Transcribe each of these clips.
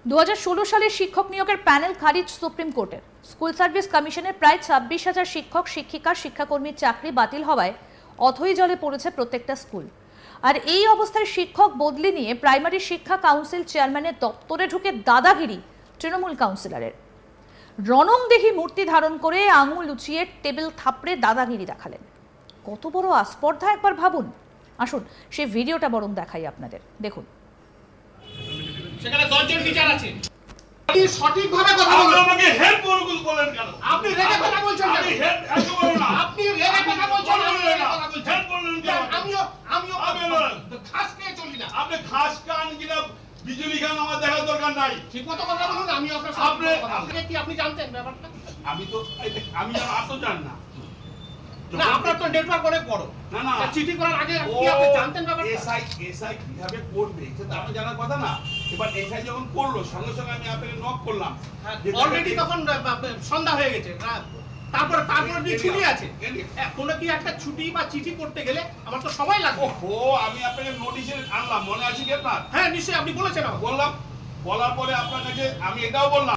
2016 সালের শিক্ষক নিয়োগের প্যানেল খারিজ সুপ্রিম কোর্টের। স্কুল সার্ভিস কমিশনের প্রায় 26,000 শিক্ষক শিক্ষিকা শিক্ষাকর্মীর চাকরি বাতিল হওয়ায় অথই জলে পড়েছে প্রত্যেকটা স্কুল। আর এই অবস্থায় শিক্ষক বদলি নিয়ে প্রাইমারি শিক্ষা কাউন্সিল চেয়ারম্যানের দপ্তরে ঢুকে দাদাগিরি তৃণমূল কাউন্সিলরের। রণংদেহী মূর্তি ধারণ করে আঙুল উঁচিয়ে টেবিল থাপড়ে দাদাগিরি দেখালেন। কত বড় আস্পর্ধা একবার ভাবুন। আসুন সেই ভিডিওটা বরং দেখাই আপনাদের, দেখুন। সেখানে 10 জন টিচার আছে। আপনি সঠিকভাবে কথা বলুন। আমাকে হেড বলগুল বলেন কেন? আপনি রেগে কথা বলছেন কেন? আমি হেড এত বলবো না। আপনি রেগে কথা বলছেন না। হেড বলুন কেন? আমিও খাস খেয়ে চলি না। আপনি খাস কান কিনা বিজলি খান আমার দেখার দরকার নাই। ঠিক মতো কথা বলুন। আমি আপনার সামনে কি আপনি জানতেন ব্যাপারটা? আমি তো জান না। না, আপনার তো নেটওয়ার্ক অনেক বড়। না চিঠি করার আগে কি আপনি জানতেন ব্যাপারটা? এসআই কিভাবে করবে সেটা আমার জানার কথা না। এবার এসআই যখন করলো সঙ্গে সঙ্গে আমি আপনাকে নক করলাম। অলরেডি তখন সন্ধ্যা হয়ে গেছে। তারপরে ছুটি আছে। কোনো কি একটা ছুটি বা চিঠি করতে গেলে আমার তো সময় লাগবে। ও আমি আপনাকে নোটিশে আনলাম, মনে আছে কি আপনার? হ্যাঁ নিশ্চয়ই, আপনি বলেছেন। বললাম, বলার পরে আপনার কাছে আমি এটাও বললাম।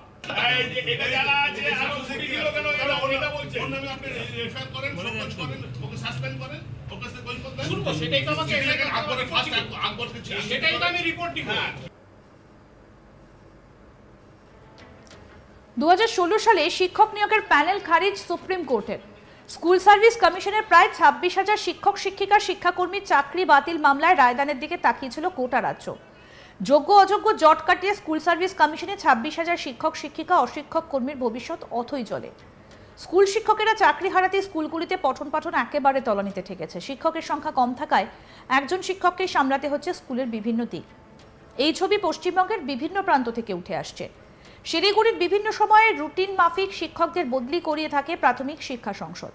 এটা জানা আছে আরো ছুটি দিল কেন? এটা বলছে ওর নামে আপনি রেফার করেন, শোকজ করেন, ওকে সাসপেন্ড করেন, ওকে সে বই করবেন। শুনুন, সেটাই তো আমাকে আগরে ফার্স্ট আগর কিছু সেটাই তো আমি রিপোর্ট দিব। 2016 সালে শিক্ষক নিয়োগের প্যানেল খারিজ সুপ্রিম কোর্টের। স্কুল সার্ভিস কমিশনের প্রায় 26,000 শিক্ষক শিক্ষিকা শিক্ষাকর্মীর চাকরি বাতিল মামলায় রায়দানের দিকে তাকিয়েছিল গোটা রাজ্য। যোগ্য অযোগ্য জট কাটিয়ে স্কুল সার্ভিস কমিশনে 26,000 শিক্ষক শিক্ষিকা অশিক্ষক কর্মীর ভবিষ্যৎ অথই জলে। স্কুল শিক্ষকেরা চাকরি হারাতে স্কুলগুলিতে পঠন পাঠন একেবারে তলানিতে ঠেকেছে। শিক্ষকের সংখ্যা কম থাকায় একজন শিক্ষককেই সামলাতে হচ্ছে স্কুলের বিভিন্ন দিক। এই ছবি পশ্চিমবঙ্গের বিভিন্ন প্রান্ত থেকে উঠে আসছে। শিলিগুড়ির বিভিন্ন সময়ে রুটিন মাফিক শিক্ষকদের বদলি করিয়ে থাকে প্রাথমিক শিক্ষা সংসদ।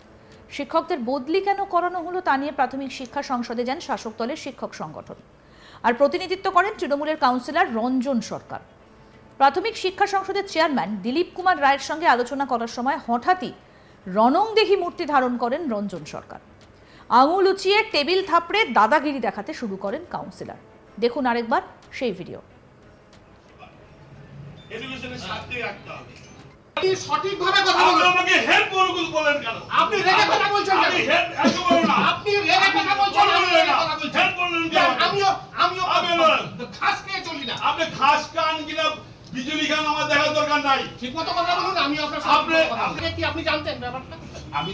শিক্ষকদের বদলি কেন করানো হলো তা নিয়ে প্রাথমিক শিক্ষা সংসদে যান শাসক দলের শিক্ষক সংগঠন, আর প্রতিনিধিত্ব করেন তৃণমূলের কাউন্সিলর রঞ্জন সরকার। প্রাথমিক শিক্ষা সংসদের চেয়ারম্যান দিলীপ কুমার রায়ের সঙ্গে আলোচনা করার সময় হঠাৎই রণংদেহী মূর্তি ধারণ করেন রঞ্জন সরকার। আঙুল উঁচিয়ে টেবিল থাপড়ে দাদাগিরি দেখাতে শুরু করেন কাউন্সিলর। দেখুন আরেকবার সেই ভিডিও। এডুকেশনের সাথে রাখতে হবে। আপনি সঠিকভাবে কথা বলুন। আমাকে হেড বলগুল বলেন কেন? আপনি রেগে কথা বলছেন কেন? আমি হেড এত বলবো না। আপনি রেগে কথা বলছেন না। হেড বলুন কেন? আমিও খাস খেয়ে চলি না। আপনি খাস কান কিনা বিজলি খান আমার দেখার দরকার নাই। ঠিক মতো কথা বলুন। আমি আপনার সামনে কি আপনি জানতেন ব্যাপারটা? আমি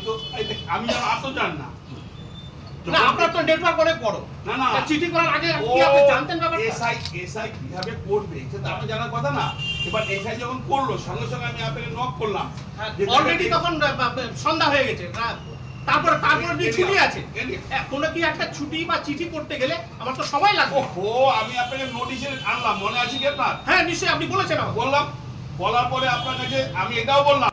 তো জান না। না, আপনার তো নেটওয়ার্ক অনেক বড়। না চিঠি করার আগে কি আপনি জানতেন ব্যাপারটা? এসআই কিভাবে করবে সেটা আমার জানার কথা না। এবার এসআই যখন করলো সঙ্গে সঙ্গে আমি আপনাকে নক করলাম। অলরেডি তখন সন্ধ্যা হয়ে গেছে। তারপরে ছুটি আছে। কোনো কি একটা ছুটি বা চিঠি করতে গেলে আমার তো সময় লাগবে। ও আমি আপনাকে নোটিশে আনলাম, মনে আছে কি আপনার? হ্যাঁ নিশ্চয়ই, আপনি বলেছেন। বললাম, বলার পরে আপনার কাছে আমি এটাও বললাম।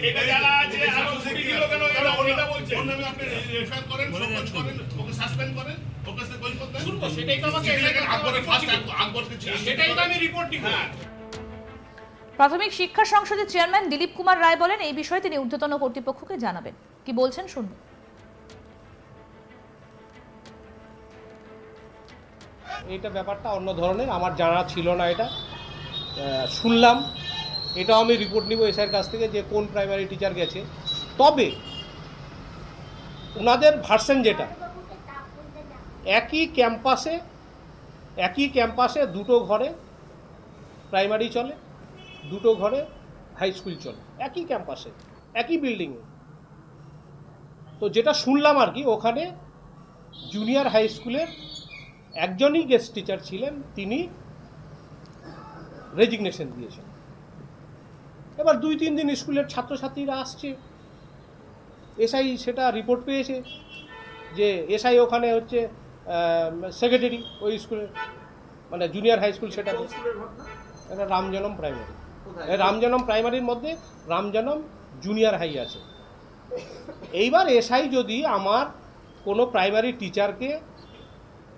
এটা জানা আছে আরো ছুটি দিল কেন? এটা বলছে ওর নামে আপনি রেফার করেন, শোকজ করেন, ওকে সাসপেন্ড করেন, ওকে সে বই করবেন। শুনুন, সেটাই তো আমাকে আগরে ফার্স্ট আগর কিছু সেটাই তো আমি রিপোর্ট দিব। প্রাথমিক শিক্ষা সংসদের চেয়ারম্যান দিলীপ কুমার রায় বলেন এই বিষয়ে তিনি ঊর্ধ্বতন কর্তৃপক্ষকে জানাবেন। কি বলছেন শুনুন। এইটা ব্যাপারটা অন্য ধরনের, আমার জানা ছিল না। এটা শুনলাম, এটাও আমি রিপোর্ট নিব এসআইয়ের কাছ থেকে যে কোন প্রাইমারি টিচার গেছে। তবে ওনাদের ভার্সন যেটা, একই ক্যাম্পাসে দুটো ঘরে প্রাইমারি চলে, দুটো ঘরে হাই স্কুল চলে, একই ক্যাম্পাসে একই বিল্ডিংয়ে। তো যেটা শুনলাম আর কি, ওখানে জুনিয়র হাই স্কুলের একজনই গেস্ট টিচার ছিলেন, তিনি রেজিগনেশন দিয়েছেন। এবার 2-3 দিন স্কুলের ছাত্রছাত্রীরা আসছে, এসআই সেটা রিপোর্ট পেয়েছে যে এসআই ওখানে হচ্ছে সেক্রেটারি ওই স্কুলের, মানে জুনিয়র হাই স্কুল। সেটা এটা রামজনম প্রাইমারি। রামজনম প্রাইমারির মধ্যে রামজনম জুনিয়র হাই আছে। এইবার এসআই যদি আমার কোনো প্রাইমারি টিচারকে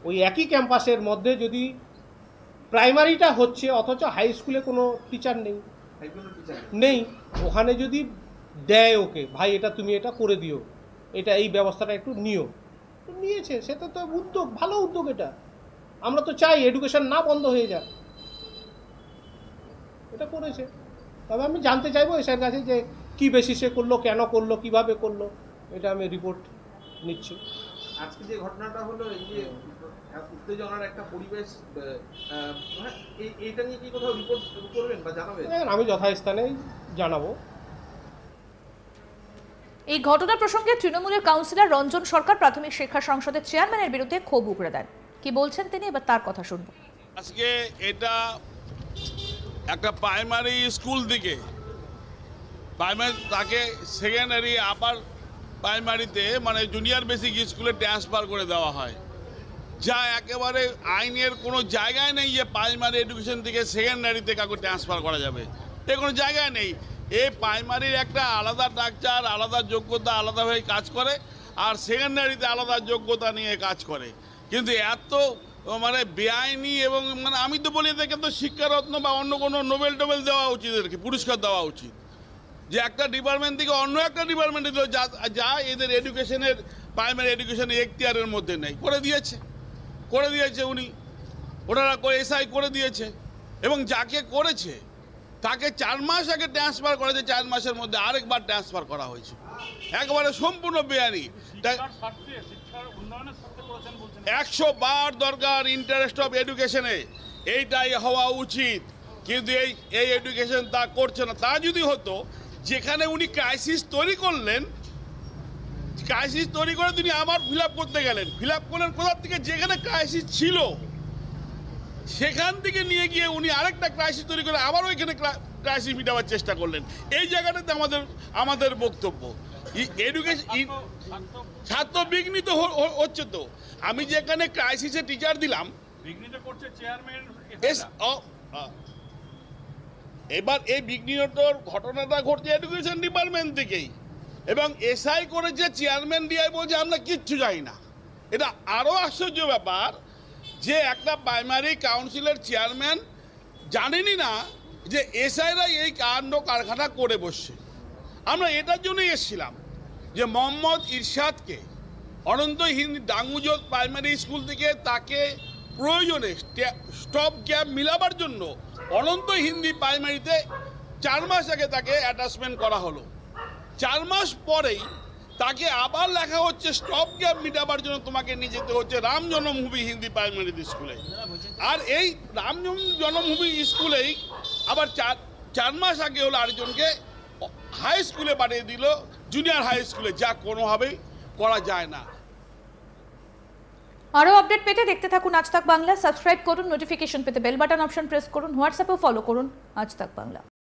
ওই একই ক্যাম্পাসের মধ্যে যদি প্রাইমারিটা হচ্ছে অথচ হাই স্কুলে কোনো টিচার নেই, ওখানে যদি দেয় ওকে, ভাই এটা তুমি এটা করে দিও, এটা এই ব্যবস্থাটা একটু নিয়েছে, সেটা তো উদ্যোগ, ভালো উদ্যোগ। এটা আমরা তো চাই এডুকেশন না বন্ধ হয়ে যাক। এটা করেছে। তবে আমি জানতে চাইবো এসআইয়ের কাছে যে কী বেসিসে করলো, কেন করলো, কিভাবে করলো, এটা আমি রিপোর্ট নিচ্ছি। আজকে যে ঘটনাটা হলো, এই যে উত্তেজনার একটা পরিবেশ, এইটা নিয়ে কি কোথাও রিপোর্ট করবেন বা জানাবেন? আমি যথাস্থানেই জানাবো। এই ঘটনা প্রসঙ্গে তৃণমূলের কাউন্সিলর রঞ্জন সরকার প্রাথমিক শিক্ষা সংসদের চেয়ারম্যানের বিরুদ্ধে ক্ষোভ উগড়ে দেন। কি বলছেন তিনি, এবার তার কথা শুনবো। আজকে এটা একটা প্রাইমারি স্কুল থেকে তাকে সেকেন্ডারি আপার প্রাইমারিতে মানে জুনিয়র বেসিক স্কুলে ট্রান্সফার করে দেওয়া হয়, যা একেবারে আইনের কোনো জায়গায় নেই যে প্রাইমারি এডুকেশন থেকে সেকেন্ডারিতে কাউকে ট্রান্সফার করা যাবে। এ কোনো জায়গায় নেই। এই প্রাইমারির একটা আলাদা স্ট্রাকচার, আলাদা যোগ্যতা, আলাদাভাবে কাজ করে, আর সেকেন্ডারিতে আলাদা যোগ্যতা নিয়ে কাজ করে। কিন্তু এত মানে বেআইনি এবং মানে আমি তো বলি এদেরকে তো শিক্ষারত্ন বা অন্য কোনো নোবেল টোবেল দেওয়া উচিত, এদেরকে পুরস্কার দেওয়া উচিত, যে একটা ডিপার্টমেন্ট থেকে অন্য একটা ডিপার্টমেন্টে যা এদের এডুকেশনের প্রাইমারি এডুকেশনের এখতিয়ারের মধ্যে নেই, করে দিয়েছে উনি, ওনারা এসআই করে দিয়েছে। এবং যাকে করেছে তাকে 4 মাস আগে ট্রান্সফার করেছে, 4 মাসের মধ্যে আরেকবার ট্রান্সফার করা হয়েছে, একেবারে সম্পূর্ণ বেআইনি। 100 বার দরকার ইন্টারেস্ট অফ এডুকেশনে, এইটাই হওয়া উচিত, কিন্তু এই এডুকেশন তা করছে না। তা যদি হতো, যেখানে উনি ক্রাইসিস তৈরি করলেন, ক্রাইসিস তৈরি করে তিনি আবার ফিল আপ করতে গেলেন, ফিল আপ করলেন কোথার থেকে, যেখানে ক্রাইসিস ছিল সেখান থেকে নিয়ে গিয়ে উনি আরেকটা ক্রাইসিস তৈরি করে আবার ওইখানে ক্রাইসিস মিটাবার চেষ্টা করলেন। এই জায়গাটাতে আমাদের বক্তব্য, এডুকেশন ছাত্র বিঘ্নিত হচ্ছে। তো আমি যেখানে ক্রাইসিসে টিচার দিলাম, বিঘ্নিত করছে চেয়ারম্যান। এবার এই বিঘ্নিতর ঘটনাটা ঘটছে এডুকেশন ডিপার্টমেন্ট থেকেই, এবং এসআই করেছে চেয়ারম্যান দিয়ে, বলছে আমরা কিচ্ছু জানি না। এটা আরও আশ্চর্য ব্যাপার যে একটা প্রাইমারি কাউন্সিলের চেয়ারম্যান জানেনই না যে এসআইরা এই কাণ্ড কারখানা করে বসছে। আমরা এটার জন্যই এসেছিলাম যে মোহাম্মদ ইরশাদকে অনন্ত হিন্দি ডাঙ্গুজোর প্রাইমারি স্কুল থেকে তাকে প্রয়োজনে স্টপ গ্যাপ মিলাবার জন্য অনন্ত হিন্দি প্রাইমারিতে 4 মাস আগে তাকে অ্যাটাচমেন্ট করা হলো। 4 মাস পরেই তাকে আবার লেখা হচ্ছে স্টপ গ্যাপ মিটাবার জন্য তোমাকে নিয়ে যেতে হচ্ছে রাম জন্মভূমি হিন্দি প্রাইমারি স্কুলে। আর এই রাম জন্মভূমি স্কুলেই আবার 4 মাস আগে হলো আরেকজনকে হাই স্কুলে পাঠিয়ে দিল, জুনিয়র হাই স্কুলে, যা কোনোভাবেই করা যায় না। আরও আপডেট পেতে দেখতে থাকুন আজ তাক বাংলা। সাবস্ক্রাইব করুন, নোটিফিকেশন পেতে বেল বাটন অপশন প্রেস করুন, হোয়াটসঅ্যাপেও ফলো করুন আজ তাক বাংলা।